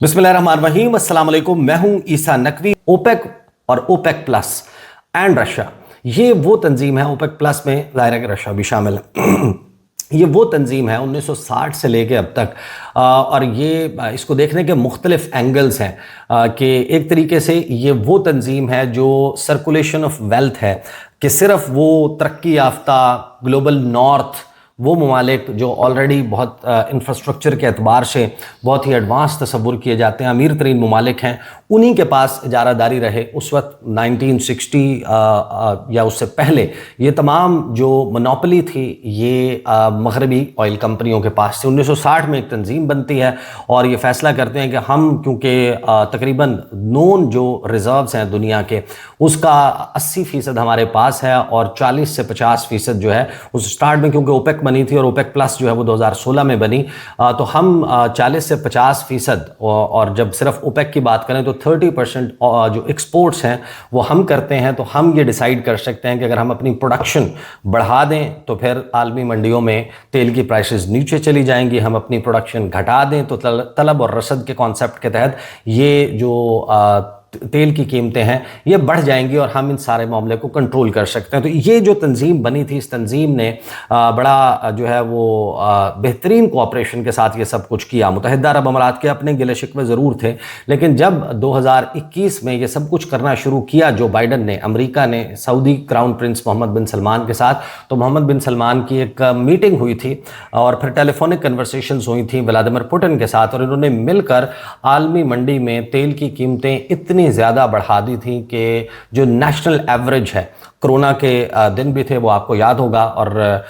बिस्मिल्लाहिर्रहमानिर्रहीम, अस्सलाम वालेकुम। मैं हूं ईसा नकवी। ओपेक और ओपेक प्लस एंड रशिया, ये वो तंजीम है। ओपेक प्लस में ज़ाहिर है कि रशिया भी शामिल है। ये वो तंजीम है 1960 से लेके अब तक, और ये इसको देखने के मुख्तलिफ एंगल्स हैं कि एक तरीके से ये वो तंजीम है जो सर्कुलेशन ऑफ वेल्थ है, कि सिर्फ वो तरक्की याफ्ता ग्लोबल नॉर्थ, वो ममालिक जो ऑलरेडी बहुत इंफ्रास्ट्रक्चर के अतबार से बहुत ही एडवांस तस्वुर किए जाते हैं, अमीर तरीन ममालिक हैं, उन्हीं के पास इजारादारी रहे। उस वक्त 1960 या उससे पहले ये तमाम जो मोनोपोली थी ये मगरबी ऑयल कंपनियों के पास थी। 1960 में एक तंजीम बनती है और ये फ़ैसला करते हैं कि हम, क्योंकि तकरीबन नोन जो रिज़र्व्स हैं दुनिया के, उसका 80% हमारे पास है और 40 से 50% जो है उस स्टार्ट में, क्योंकि ओपेक बनी थी और ओपेक प्लस जो है वो 2016 में बनी, तो हम 40 से 50%, और जब सिर्फ ओपेक की बात करें तो 30% जो एक्सपोर्ट्स हैं वो हम करते हैं। तो हम ये डिसाइड कर सकते हैं कि अगर हम अपनी प्रोडक्शन बढ़ा दें तो फिर आलमी मंडियों में तेल की प्राइसेस नीचे चली जाएंगी, हम अपनी प्रोडक्शन घटा दें तो तलब और रसद के कॉन्सेप्ट के तहत ये जो तेल की कीमतें हैं ये बढ़ जाएंगी और हम इन सारे मामले को कंट्रोल कर सकते हैं। तो ये जो तंजीम बनी थी, इस तंजीम ने बड़ा जो है वो बेहतरीन कोऑपरेशन के साथ ये सब कुछ किया। मुत्तहिदा अरब अमारात के अपने गिले शिकवे ज़रूर थे, लेकिन जब 2021 में ये सब कुछ करना शुरू किया जो बाइडन ने, अमेरिका ने, सऊदी क्राउन प्रिंस मोहम्मद बिन सलमान के साथ, तो मोहम्मद बिन सलमान की एक मीटिंग हुई थी और फिर टेलीफोनिक कन्वर्सेशंस हुई थी व्लादिमीर पुतिन के साथ, और इन्होंने मिलकर आलमी मंडी में तेल की कीमतें इतनी ज़्यादा बढ़ा दी थी कि जो नेशनल एवरेज है, कोरोना के दिन भी थे वो आपको याद होगा, और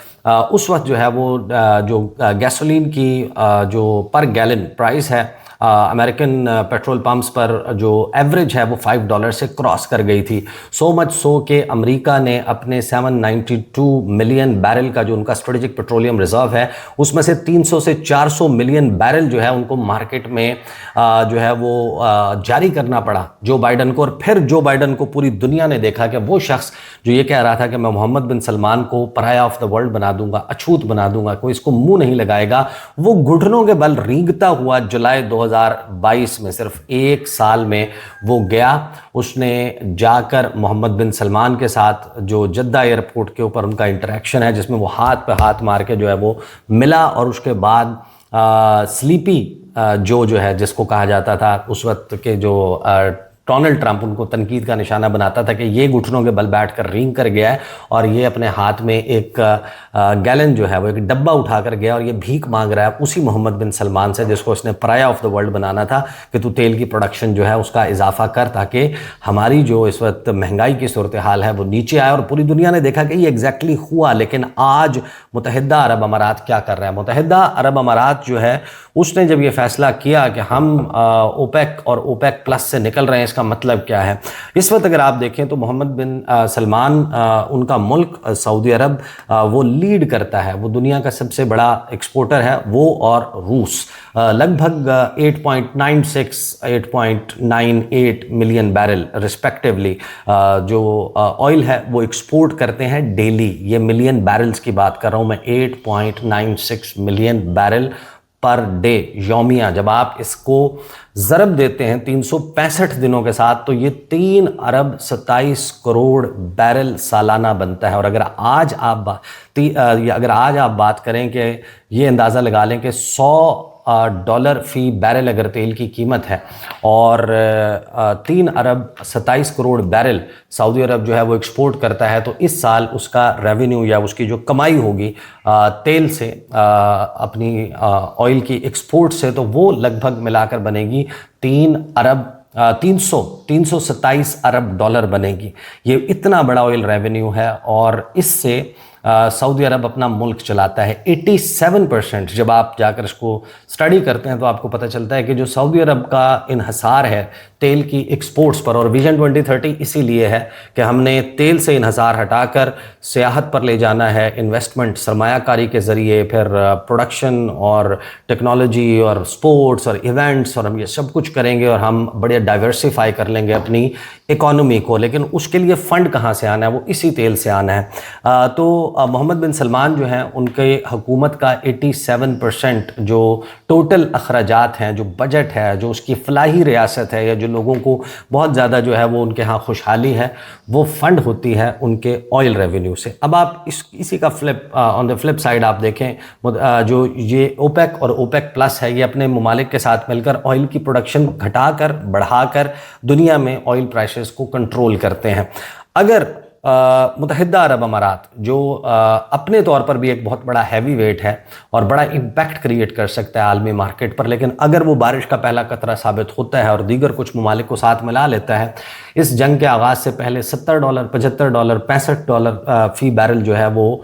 उस वक्त जो है वो जो गैसोलीन की जो पर गैलन प्राइस है अमेरिकन पेट्रोल पंप्स पर, जो एवरेज है वो $5 से क्रॉस कर गई थी। सो मच सो कि अमेरिका ने अपने 792 मिलियन बैरल का जो उनका स्ट्रेटेजिक पेट्रोलियम रिजर्व है, उसमें से 300 से 400 मिलियन बैरल जो है उनको मार्केट में जो है वो जारी करना पड़ा जो बाइडन को। और फिर जो बाइडन को पूरी दुनिया ने देखा कि वो शख्स जो ये कह रहा था कि मैं मोहम्मद बिन सलमान को पराया ऑफ द वर्ल्ड बना दूंगा, अछूत बना दूंगा, कोई इसको मुंह नहीं लगाएगा, वो घुटनों के बल रेंगता हुआ जुलाई 2022 में, सिर्फ एक साल में वो गया। उसने जाकर मोहम्मद बिन सलमान के साथ जो जद्दा एयरपोर्ट के ऊपर उनका इंटरेक्शन है, जिसमें वो हाथ पे हाथ मार के जो है वो मिला, और उसके बाद स्लीपी जो है, जिसको कहा जाता था उस वक्त के जो डोनाल्ड ट्रंप उनको तनकीद का निशाना बनाता था कि ये घुटनों के बल बैठ कर रेंग कर गया है, और ये अपने हाथ में एक गैलन जो है वो एक डब्बा उठा कर गया और ये भीख मांग रहा है उसी मोहम्मद बिन सलमान से, जिसको उसने पराया ऑफ द वर्ल्ड बनाना था कि तू तेल की प्रोडक्शन जो है उसका इजाफा कर, ताकि हमारी जो इस वक्त महंगाई की सूरत हाल है वो नीचे आए। और पूरी दुनिया ने देखा कि ये एग्जैक्टली हुआ। लेकिन आज मुत्तहिदा अरब अमारात क्या कर रहा है? मुत्तहिदा अरब अमारात जो है उसने जब ये फैसला किया कि हम ओपेक और ओपेक प्लस से निकल रहे हैं, इसका मतलब क्या है? इस वक्त अगर आप देखें तो मोहम्मद बिन सलमान, उनका मुल्क सऊदी अरब, वो लीड करता है, वो दुनिया का सबसे बड़ा एक्सपोर्टर है, वो और रूस। लगभग 8.96 8.98 मिलियन बैरल रिस्पेक्टिवली जो ऑयल है वो एक्सपोर्ट करते हैं डेली। ये मिलियन बैरल्स की बात कर रहा हूँ मैं, 8.96 मिलियन बैरल पर डे, यौमिया। जब आप इसको ज़रब देते हैं 365 दिनों के साथ तो ये 3 अरब 27 करोड़ बैरल सालाना बनता है। और अगर आज आप बात करें कि ये अंदाज़ा लगा लें कि $100 फी बैरल अगर तेल की कीमत है और 3 अरब 27 करोड़ बैरल सऊदी अरब जो है वो एक्सपोर्ट करता है, तो इस साल उसका रेवेन्यू या उसकी जो कमाई होगी तेल से, अपनी ऑयल की एक्सपोर्ट से, तो वो लगभग मिलाकर बनेगी 327 अरब डॉलर बनेगी। ये इतना बड़ा ऑयल रेवेन्यू है और इससे सऊदी अरब अपना मुल्क चलाता है। 87% जब आप जाकर इसको स्टडी करते हैं तो आपको पता चलता है कि जो सऊदी अरब का इन्हसार है तेल की एक्सपोर्ट्स पर, और विजन 2030 इसीलिए है कि हमने तेल से इन्हसार हटाकर सियाहत पर ले जाना है, इन्वेस्टमेंट सरमायाकारी के ज़रिए, फिर प्रोडक्शन और टेक्नोलॉजी और स्पोर्ट्स और इवेंट्स, और हम ये सब कुछ करेंगे और हम बड़े डाइवर्सिफाई कर लेंगे अपनी इकॉनमी को। लेकिन उसके लिए फ़ंड कहाँ से आना है? वो इसी तेल से आना है। तो محمد بن سلمان جو ہیں ان کے حکومت کا 87% جو ٹوٹل اخراجات ہیں، جو بجٹ ہے، جو اس کی فلاحی ریاست ہے، یا جو لوگوں کو بہت زیادہ جو ہے وہ ان کے ہاں خوشحالی ہے، وہ فنڈ ہوتی ہے ان کے آئل ریونیو سے۔ اب آپ اسی کا آن دا فلپ سائڈ آپ دیکھیں، جو یہ اوپیک اور اوپیک پلس ہے، یہ اپنے ممالک کے ساتھ مل کر آئل کی پروڈکشن گھٹا کر بڑھا کر دنیا میں آئل پرائسز کو کنٹرول کرتے ہیں۔ اگر متحدہ عرب امارات جو اپنے طور پر بھی ایک بہت بڑا ہیوی ویٹ ہے اور بڑا امپیکٹ کریٹ کر سکتا ہے عالمی مارکیٹ پر، لیکن اگر وہ بارش کا پہلا قطرہ ثابت ہوتا ہے اور دیگر کچھ ممالک کو ساتھ ملا لیتا ہے، اس جنگ کے آغاز سے پہلے $70، $75، $65 فی بیرل جو ہے وہ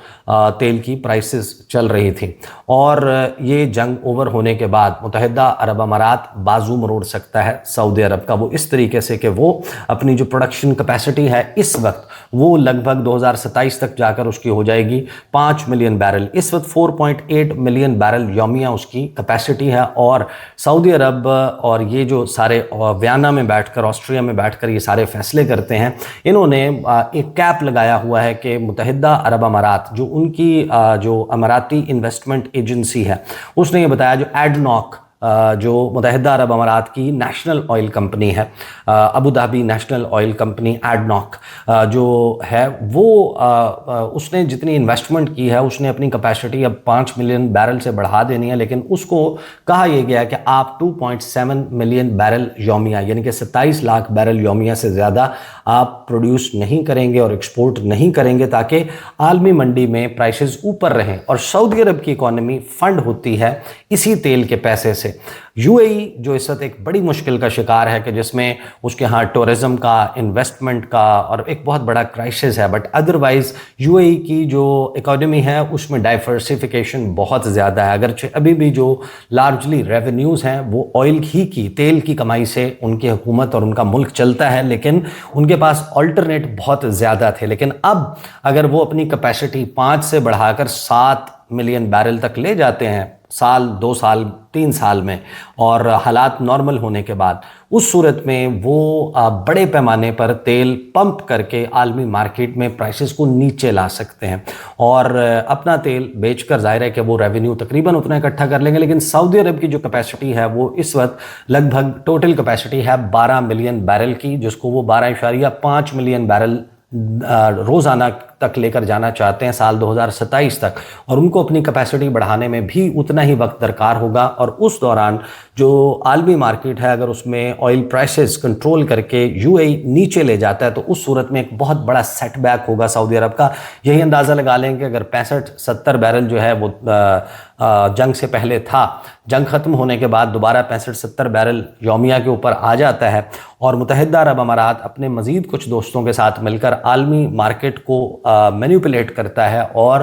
تیل کی پرائسز چل رہی تھی، اور یہ جنگ اوور ہونے کے بعد متحدہ عرب امارات بازو مروڑ سکتا ہے سعودی عرب کا، وہ اس طریقے سے کہ وہ اپنی جو پروڈکشن کیپیسٹی ہے اس وقت وہ لگ بھگ 2027 تک جا کر اس کی ہو جائے گی 5 ملین بیرل۔ اس وقت 4.8 ملین بیرل یومیہ اس کی کیپیسٹی ہے، اور سعودی عرب اور یہ جو سارے ویانا میں بیٹھ کر، آسٹریا میں بیٹھ کر یہ سارے فیصلے کرتے ہیں، انہوں نے ایک کیپ لگایا ہوا ہے کہ متحدہ عرب امارات جو ان کی جو اماراتی انویسٹمنٹ ایجنسی ہے، اس نے یہ بتایا، جو ایڈنوک جو متحدہ عرب امارات کی نیشنل آئل کمپنی ہے، Abu Dhabi national oil company ایڈنوک جو ہے، وہ اس نے جتنی انویسٹمنٹ کی ہے اس نے اپنی کیپیسٹی اب 5 ملین بیرل سے بڑھا دینی ہے، لیکن اس کو کہا یہ گیا کہ آپ 2.7 ملین بیرل یومیہ، یعنی کہ 27 لاکھ بیرل یومیہ سے زیادہ آپ پروڈیوس نہیں کریں گے اور ایکسپورٹ نہیں کریں گے، تاکہ عالمی منڈی میں پرائسز اوپر رہیں۔ اور سعودی عرب کی اکانومی فنڈ ہوتی ہے اسی تیل کے پیسے سے۔ یو اے ای جو اس وقت ایک بڑی مشکل کا شکار ہے کہ جس میں اس کے ہاں ٹورزم کا، انویسٹمنٹ کا اور ایک بہت بڑا کرائسس ہے، بٹ ادروائز یو اے ای کی جو اکانومی ہے اس میں ڈائیورسیفیکیشن بہت زیادہ ہے، اگرچہ ابھی بھی جو لارجلی ریونیوز ہیں وہ آئل ہی کی، تیل کی کمائی سے ان کی حکومت اور ان کا ملک چلتا ہے، لیکن ان کے پاس آلٹرنیٹ بہت زیادہ تھے۔ لیکن اب اگر وہ اپنی کیپیسٹی 5 سے بڑھا کر 7 ملین بیرل تک لے جاتے ہیں، سال، 2 سال، 3 سال میں، اور حالات نارمل ہونے کے بعد، اس صورت میں وہ بڑے پیمانے پر تیل پمپ کر کے عالمی مارکیٹ میں پرائسز کو نیچے لا سکتے ہیں، اور اپنا تیل بیچ کر ظاہر ہے کہ وہ ریونیو تقریباً اتنا اکٹھا کر لیں گے۔ لیکن سعودی عرب کی جو کیپیسٹی ہے وہ اس وقت لگ بھگ ٹوٹل کیپیسٹی ہے 12 ملین بیرل کی، جس کو وہ 12.5 ملین بیرل روزانہ تک لے کر جانا چاہتے ہیں سال 2027 تک، اور ان کو اپنی کیپیسٹی بڑھانے میں بھی اتنا ہی وقت درکار ہوگا، اور اس دوران جو عالمی مارکیٹ ہے اگر اس میں آئل پرائسز کنٹرول کر کے یو اے ای نیچے لے جاتا ہے تو اس صورت میں ایک بہت بڑا سیٹ بیک ہوگا سعودی عرب کا۔ یہی اندازہ لگا لیں کہ اگر 65-70 بیرل جو ہے وہ جنگ سے پہلے تھا، جنگ ختم ہونے کے بعد دوبارہ 65-70 بیرل یومیہ کے اوپر آ جاتا ہے، اور متحدہ عرب امارات اپنے مزید کچھ دوستوں کے ساتھ مل کر عالمی مارکیٹ کو مینیپولیٹ کرتا ہے، اور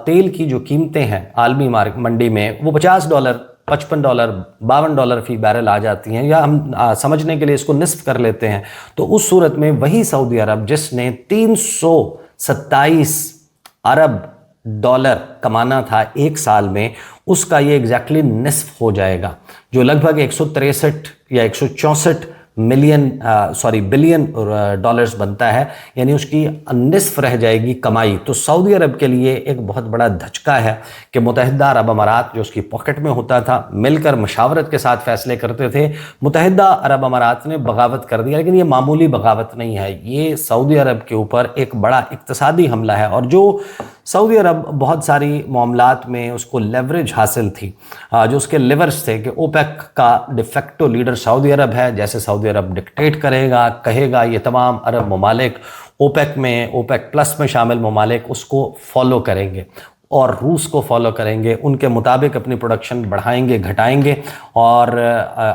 تیل کی جو قیمتیں ہیں عالمی منڈی میں وہ $50، $55، $52 فی بیرل آ جاتی ہیں، یا ہم سمجھنے کے لیے اس کو نصف کر لیتے ہیں، تو اس صورت میں وہی سعودی عرب جس نے 327 ارب ڈالر کمانا تھا ایک سال میں، اس کا یہ ایگزیکٹلی نصف ہو جائے گا، جو لگ بھگ 163 یا 164 بلین ڈالرز بنتا ہے، یعنی اس کی نصف رہ جائے گی کمائی۔ تو سعودی عرب کے لیے ایک بہت بڑا دھچکا ہے کہ متحدہ عرب امارات جو اس کی پاکٹ میں ہوتا تھا، مل کر مشاورت کے ساتھ فیصلے کرتے تھے، متحدہ عرب امارات نے بغاوت کر دیا۔ لیکن یہ معمولی بغاوت نہیں ہے، یہ سعودی عرب کے اوپر ایک بڑا اقتصادی حملہ ہے، اور جو سعودی عرب بہت ساری معاملات میں اس کو لیوریج حاصل تھی، جو اس کے لیورز تھے کہ اوپیک کا ڈیفیکٹو لیڈر سعودی عرب ہے، جیسے سعودی عرب ڈکٹیٹ کرے گا، کہے گا، یہ تمام عرب ممالک اوپیک میں، اوپیک پلس میں شامل ممالک اس کو فالو کریں گے، اور روس کو فالو کریں گے، ان کے مطابق اپنی پروڈکشن بڑھائیں گے، گھٹائیں گے، اور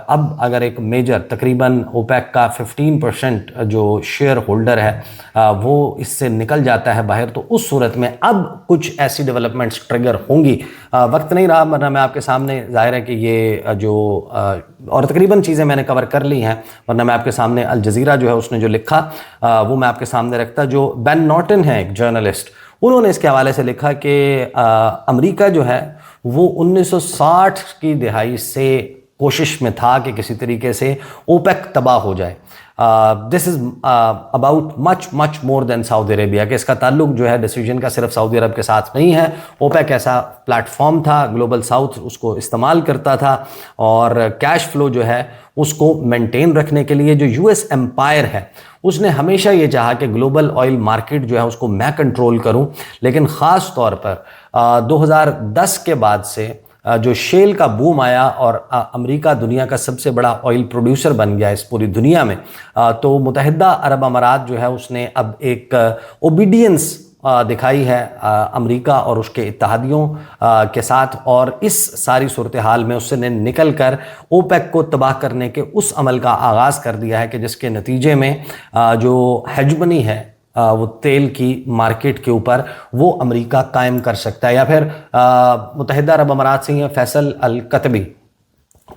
اب اگر ایک میجر تقریباً اوپیک کا 15% جو شیئر ہولڈر ہے وہ اس سے نکل جاتا ہے باہر، تو اس صورت میں اب کچھ ایسی ڈیولپمنٹس ٹریگر ہوں گی۔ وقت نہیں رہا، ورنہ میں آپ کے سامنے، ظاہر ہے کہ یہ جو اور تقریباً چیزیں میں نے کور کر لی ہیں، ورنہ میں آپ کے سامنے الجزیرہ جو ہے اس نے جو لکھا وہ میں آپ کے سامنے رکھتا۔ جو بین نارٹن ہے ایک جرنلسٹ، انہوں نے اس کے حوالے سے لکھا کہ امریکہ جو ہے وہ 1960 کی دہائی سے कोशिश में था कि किसी तरीके से ओपेक तबाह हो जाए। This is about much more than Saudi Arabia, कि इसका ताल्लुक जो है डिसीजन का सिर्फ सऊदी अरब के साथ नहीं है। ओपेक ऐसा प्लेटफॉर्म था, ग्लोबल साउथ उसको इस्तेमाल करता था, और कैश फ्लो जो है उसको मेंटेन रखने के लिए जो यूएस एम्पायर है उसने हमेशा ये चाहा कि ग्लोबल ऑयल मार्केट जो है उसको मैं कंट्रोल करूं। लेकिन ख़ास तौर पर 2010 के बाद से जो शेल का बूम आया और अमेरिका दुनिया का सबसे बड़ा ऑयल प्रोड्यूसर बन गया इस पूरी दुनिया में, तो मुत्तहिदा अरब अमारात जो है उसने अब एक ओबीडियंस दिखाई है अमेरिका और उसके इत्तेहादियों के साथ, और इस सारी सूरत हाल में उसने निकल कर ओपेक को तबाह करने के उस अमल का आगाज़ कर दिया है कि जिसके नतीजे में जो हेजमनी है वो तेल की मार्केट के ऊपर वो अमेरिका कायम कर सकता है। या फिर मुत्तहिदा अरब अमारात से फैसल अल कतबी,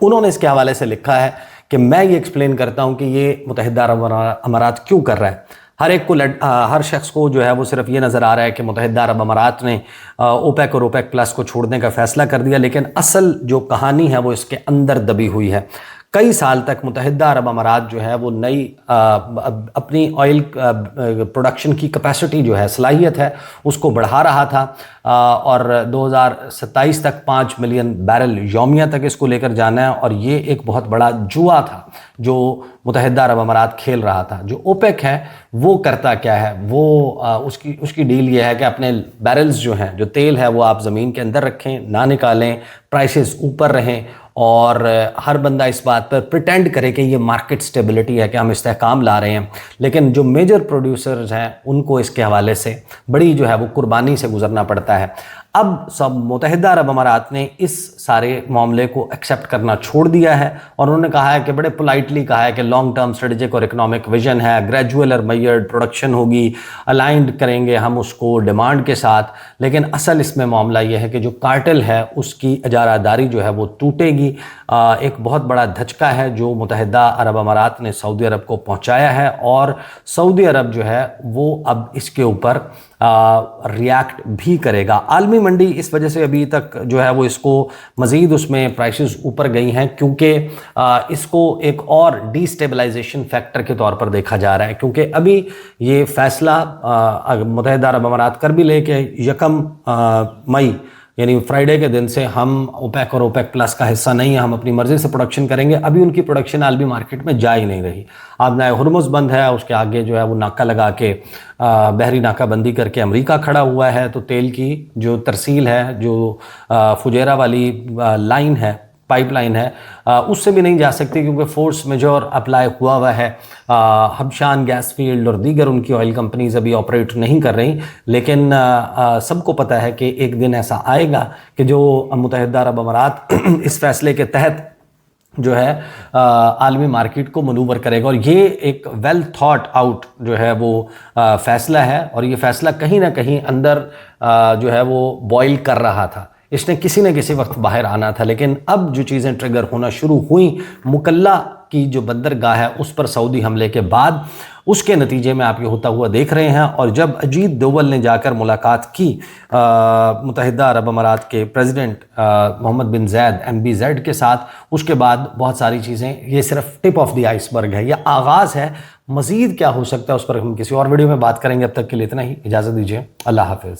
उन्होंने इसके हवाले से लिखा है कि मैं ये एक्सप्लेन करता हूँ कि ये मुत्तहिदा अरब अमारात क्यों कर रहा है। हर एक को हर शख्स को जो है वो सिर्फ ये नज़र आ रहा है कि मुत्तहिदा अरब अमारात ने ओपेक और ओपेक प्लस को छोड़ने का फ़ैसला कर दिया, लेकिन असल जो कहानी है वो इसके अंदर दबी हुई है। कई साल तक मुत्तहिदा अरब अमारात जो है वो नई अपनी ऑयल प्रोडक्शन की कैपेसिटी जो है, सलाहियत है, उसको बढ़ा रहा था, और 2027 तक 5 मिलियन बैरल यौमिया तक इसको लेकर जाना है। और ये एक बहुत बड़ा जुआ था जो मुत्तहिदा अरब अमारात खेल रहा था। जो ओपेक है वो करता क्या है, वो उसकी डील ये है कि अपने बैरल्स जो हैं, जो तेल है, वो आप ज़मीन के अंदर रखें, ना निकालें, प्राइसेस ऊपर रहें, और हर बंदा इस बात पर प्रिटेंड करे कि ये मार्केट स्टेबिलिटी है, कि हम इस्तेहकाम ला रहे हैं। लेकिन जो मेजर प्रोड्यूसर्स हैं उनको इसके हवाले से बड़ी जो है वो कुर्बानी से गुजरना पड़ता है। अब सब मुत्तहिदा अरब अमारात ने इस सारे मामले को एक्सेप्ट करना छोड़ दिया है, और उन्होंने कहा है कि बड़े पोलाइटली कहा है कि लॉन्ग टर्म स्ट्रेटेजिक और इकोनॉमिक विजन है, ग्रेजुअल और मेजर्ड प्रोडक्शन होगी, अलाइंड करेंगे हम उसको डिमांड के साथ। लेकिन असल इसमें मामला यह है कि जो कार्टेल है उसकी इजारादारी जो है वो टूटेगी। एक बहुत बड़ा धचका है जो मुत्तहिदा अरब अमारात ने सऊदी अरब को पहुंचाया है, और सऊदी अरब जो है वो अब इसके ऊपर रिएक्ट भी करेगा। आलमी मंडी इस वजह से अभी तक जो है वो इसको मज़ीद उसमें प्राइसेस ऊपर गई हैं, क्योंकि इसको एक और डिस्टेबलाइजेशन फैक्टर के तौर पर देखा जा रहा है। क्योंकि अभी ये फ़ैसला मुत्तहिदा अरब अमारात कर भी ले कि 1 मई यानी फ्राइडे के दिन से हम ओपेक और ओपेक प्लस का हिस्सा नहीं है, हम अपनी मर्ज़ी से प्रोडक्शन करेंगे। अभी उनकी प्रोडक्शन आलमी मार्केट में जा ही नहीं रही। अब नया हुर्मुज़ बंद है, उसके आगे जो है वो नाका लगा के बहरी नाकाबंदी करके अमेरिका खड़ा हुआ है, तो तेल की जो तरसील है, जो फुजेरा वाली लाइन है, पाइपलाइन है, उससे भी नहीं जा सकती, क्योंकि फोर्स मेजोर अप्लाई हुआ है। हबशान गैस फील्ड और दीगर उनकी ऑयल कंपनीज अभी ऑपरेट नहीं कर रही। लेकिन सबको पता है कि एक दिन ऐसा आएगा कि जो मुत्तहिदा अरब अमारात इस फैसले के तहत जो है आलमी मार्केट को मनूवर करेगा। और ये एक वेल थॉट आउट जो है वो फैसला है, और ये फैसला कहीं ना कहीं अंदर जो है वो बॉयल कर रहा था। इसने किसी न किसी वक्त बाहर आना था। लेकिन अब जो चीज़ें ट्रिगर होना शुरू हुई, मुकल्ला की जो बंदरगाह है उस पर सऊदी हमले के बाद, उसके नतीजे में आप ये होता हुआ देख रहे हैं। और जब अजीत दोवल ने जाकर मुलाकात की मुत्तहिदा अरब अमारात के प्रेसिडेंट मोहम्मद बिन ज़ायद MBZ के साथ, उसके बाद बहुत सारी चीज़ें, ये सिर्फ टिप ऑफ द आइसबर्ग है, यह आगाज़ है। मज़ीद क्या हो सकता है उस पर हम किसी और वीडियो में बात करेंगे। अब तक के लिए इतना ही, इजाज़त दीजिए, अल्लाह हाफ़िज़।